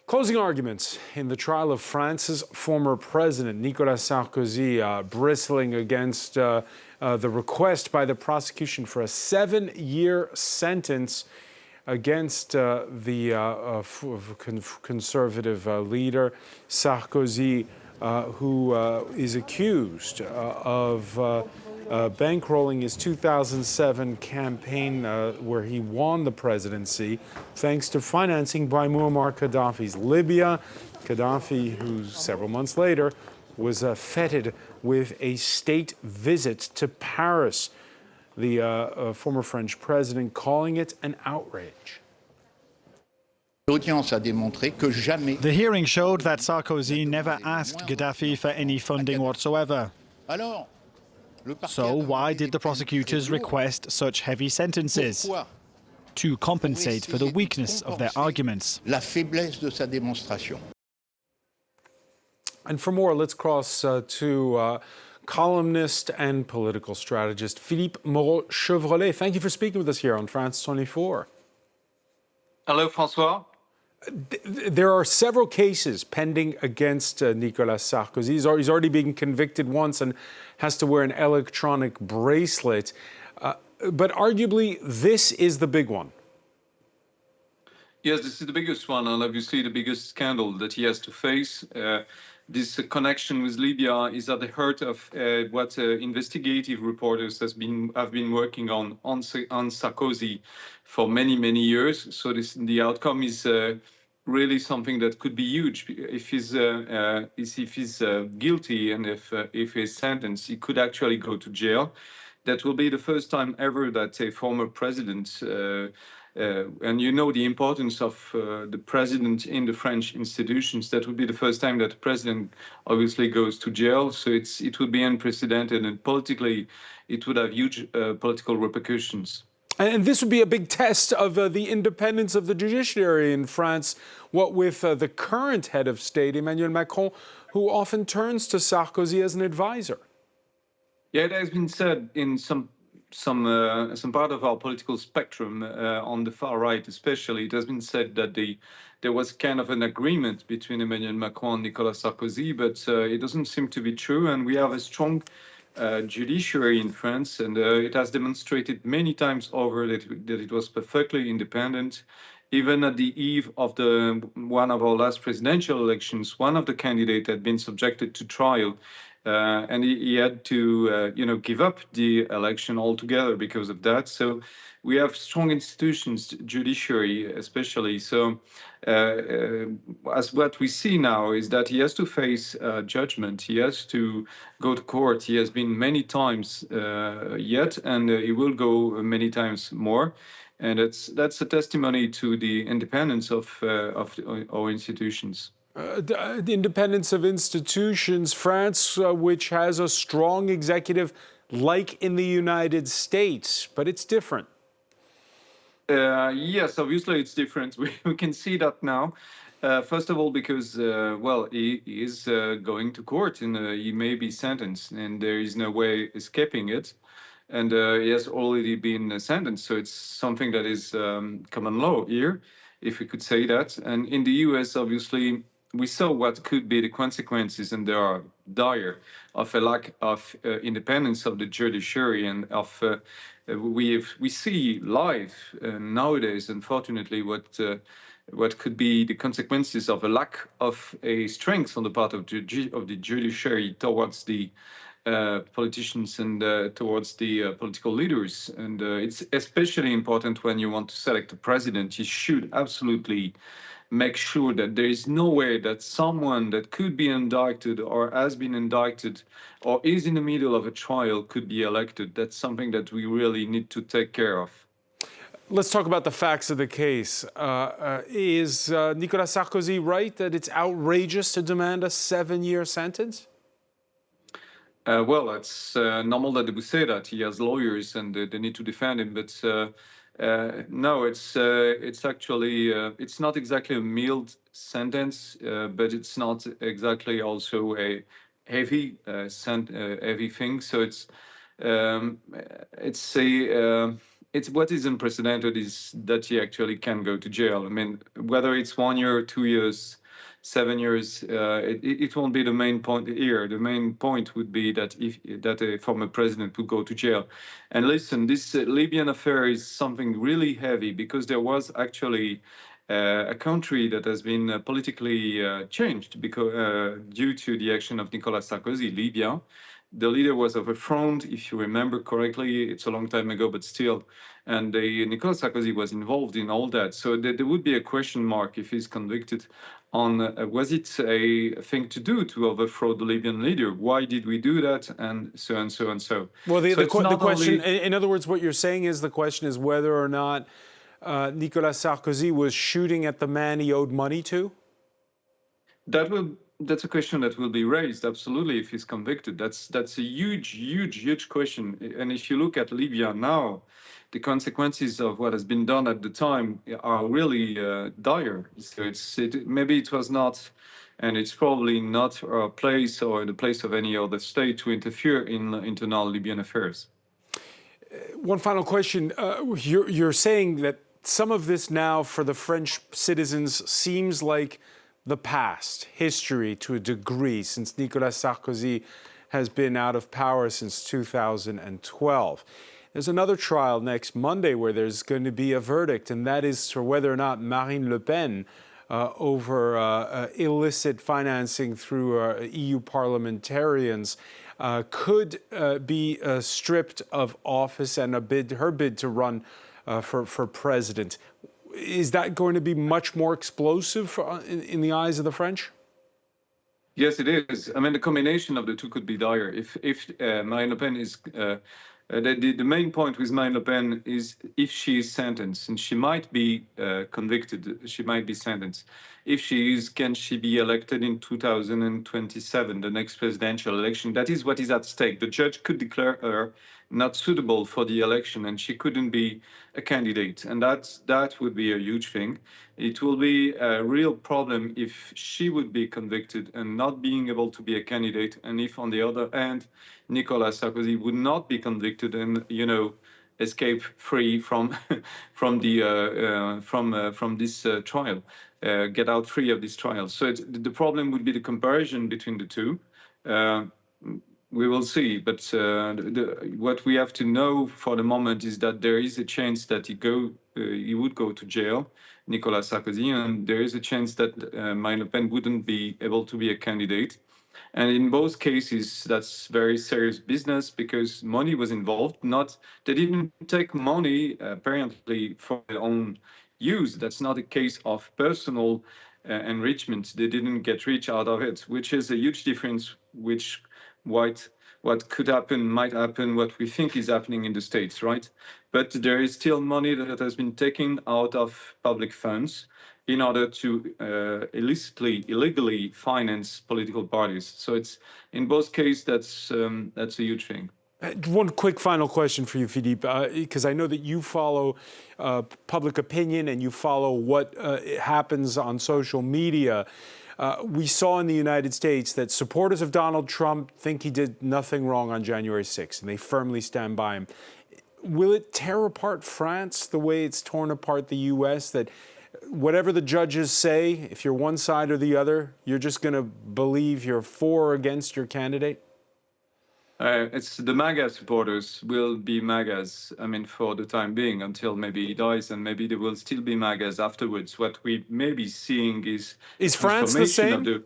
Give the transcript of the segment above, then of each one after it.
Closing arguments in the trial of France's former president, Nicolas Sarkozy, bristling against the request by the prosecution for a 7-year sentence against the conservative leader, Sarkozy, who is accused of bankrolling his 2007 campaign where he won the presidency thanks to financing by Muammar Gaddafi's Libya. Gaddafi, who several months later was feted with a state visit to Paris. The former French president calling it an outrage. The hearing showed that Sarkozy never asked Gaddafi for any funding whatsoever. So why did the prosecutors request such heavy sentences? To compensate for the weakness of their arguments. And for more, let's cross to columnist and political strategist Philippe Moreau-Chevrolet. Thank you for speaking with us here on France 24. Hello, François. There are several cases pending against Nicolas Sarkozy. He's already been convicted once and has to wear an electronic bracelet. But arguably, this is the big one. Yes, this is the biggest one, and obviously the biggest scandal that he has to face. This connection with Libya is at the heart of what investigative reporters have been working on Sarkozy for many years. So the outcome is really something that could be huge. If he's guilty and if he's sentenced, he could actually go to jail. That will be the first time ever that a former president, and you know the importance of the president in the French institutions, that would be the first time that the president obviously goes to jail. So it would be unprecedented, and politically, it would have huge political repercussions. And this would be a big test of the independence of the judiciary in France, what with the current head of state, Emmanuel Macron, who often turns to Sarkozy as an advisor. Yeah, it has been said in some part of our political spectrum, on the far right especially, it has been said that there was kind of an agreement between Emmanuel Macron and Nicolas Sarkozy, but it doesn't seem to be true, and we have a strong judiciary in France, and it has demonstrated many times over that it was perfectly independent. Even at the eve of one of our last presidential elections, one of the candidates had been subjected to trial, and he had to, give up the election altogether because of that. So we have strong institutions, judiciary especially. So as what we see now is that he has to face judgment. He has to go to court. He has been many times yet, and he will go many times more. And that's a testimony to the independence of our institutions. The independence of institutions, France, which has a strong executive like in the United States, but it's different. Yes, obviously it's different. We can see that now. First of all, because, he is going to court and he may be sentenced and there is no way escaping it. And he has already been sentenced, so it's something that is common law here, if we could say that. And in the US, obviously, we saw what could be the consequences, and they are dire, of a lack of independence of the judiciary, and of we see live nowadays, unfortunately, what could be the consequences of a lack of a strength on the part of the judiciary towards the politicians and towards the political leaders. And it's especially important when you want to select a president. You should absolutely make sure that there is no way that someone that could be indicted or has been indicted or is in the middle of a trial could be elected. That's something that we really need to take care of. Let's talk about the facts of the case. Is Nicolas Sarkozy right that it's outrageous to demand a 7-year sentence? Well, it's normal that they would say that. He has lawyers and they need to defend him, but no, it's actually it's not exactly a mild sentence, but it's not exactly also a heavy it's what is unprecedented is that he actually can go to jail. I mean, whether it's 1 year, 2 years, 7 years, it won't be the main point here. The main point would be that if that a former president would go to jail. And listen, this Libyan affair is something really heavy because there was actually a country that has been politically changed because due to the action of Nicolas Sarkozy, Libya. The leader was overthrown, if you remember correctly. It's a long time ago, but still. And Nicolas Sarkozy was involved in all that. So there would be a question mark if he's convicted on was it a thing to do to overthrow the Libyan leader? Why did we do that? And so and so and so. Well, the question, only... in other words, what you're saying is the question is whether or not Nicolas Sarkozy was shooting at the man he owed money to? That's a question that will be raised, absolutely, if he's convicted. That's a huge question. And if you look at Libya now, the consequences of what has been done at the time are really dire. So maybe it was not, and it's probably not our place or the place of any other state to interfere in internal Libyan affairs. One final question. You're saying that some of this now for the French citizens seems like the past, history to a degree, since Nicolas Sarkozy has been out of power since 2012. There's another trial next Monday where there's going to be a verdict, and that is for whether or not Marine Le Pen, over illicit financing through EU parliamentarians, could be stripped of office and her bid to run for president. Is that going to be much more explosive in the eyes of the French? Yes, it is. I mean, the combination of the two could be dire. If Marine Le Pen is... the main point with Marine Le Pen is if she is sentenced, and she might be convicted, she might be sentenced. If she is, can she be elected in 2027, the next presidential election? That is what is at stake. The judge could declare her not suitable for the election, and she couldn't be a candidate. And that would be a huge thing. It will be a real problem if she would be convicted and not being able to be a candidate, and if, on the other hand, Nicolas Sarkozy would not be convicted and, escape free from this trial, get out free of this trial. So the problem would be the comparison between the two. We will see, but what we have to know for the moment is that there is a chance that he would go to jail, Nicolas Sarkozy, and there is a chance that Marine Le Pen wouldn't be able to be a candidate. And in both cases, that's very serious business because money was involved. They didn't take money apparently for their own use. That's not a case of personal enrichment. They didn't get rich out of it, which is a huge difference. What could happen, might happen, what we think is happening in the States, right? But there is still money that has been taken out of public funds in order to illegally finance political parties. So it's in both cases that's a huge thing. One quick final question for you, Philippe, because I know that you follow public opinion and you follow what happens on social media. We saw in the United States that supporters of Donald Trump think he did nothing wrong on January 6th, and they firmly stand by him. Will it tear apart France the way it's torn apart the U.S., that whatever the judges say, if you're one side or the other, you're just going to believe you're for or against your candidate? It's the MAGA supporters will be MAGAs, for the time being, until maybe he dies, and maybe there will still be MAGAs afterwards. What we may be seeing is France the same?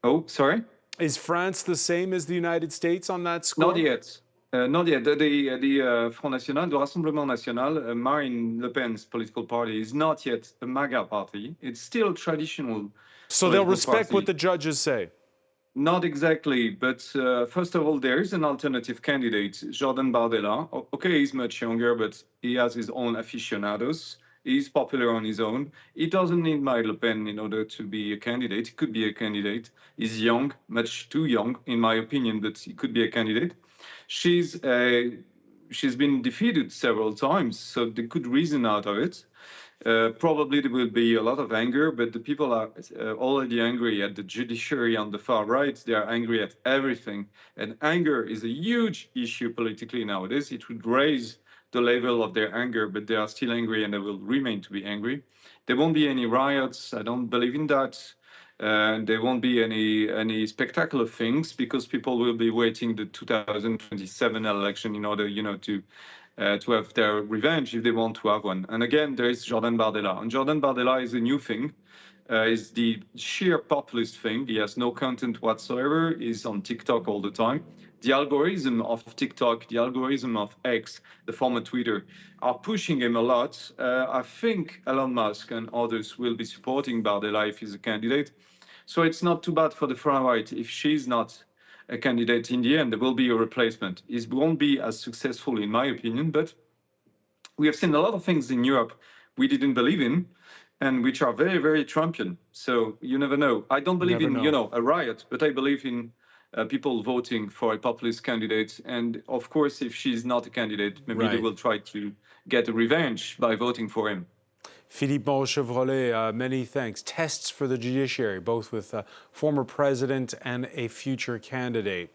Oh, sorry? Is France the same as the United States on that score? Not yet. Not yet. The Front National, the Rassemblement National, Marine Le Pen's political party, is not yet a MAGA party. It's still traditional. So they'll respect what the judges say? Not exactly, but first of all, there is an alternative candidate, Jordan Bardella. Okay, he's much younger, but he has his own aficionados. He's popular on his own. He doesn't need Marine Le Pen in order to be a candidate. He could be a candidate. He's young, much too young, in my opinion, but he could be a candidate. She's been defeated several times, so they could reason out of it. Probably there will be a lot of anger, but the people are already angry at the judiciary on the far right. They are angry at everything. And anger is a huge issue politically nowadays. It would raise the level of their anger, but they are still angry and they will remain to be angry. There won't be any riots. I don't believe in that. There won't be any spectacular things because people will be waiting the 2027 election in order, to have their revenge if they want to have one. And again, there is Jordan Bardella. And Jordan Bardella is a new thing. Is the sheer populist thing. He has no content whatsoever. He's on TikTok all the time. The algorithm of TikTok, the algorithm of X, the former Twitter, are pushing him a lot. I think Elon Musk and others will be supporting Bardella if he's a candidate. So it's not too bad for the far right. If she's not a candidate in the end, there will be a replacement. It won't be as successful, in my opinion, but we have seen a lot of things in Europe we didn't believe in, and which are very, very Trumpian. So you never know. I don't believe in, a riot, but I believe in people voting for a populist candidate. And of course, if she's not a candidate, maybe they will try to get a revenge by voting for him. Philippe Moreau-Chevrolet, many thanks. Tests for the judiciary, both with a former president and a future candidate.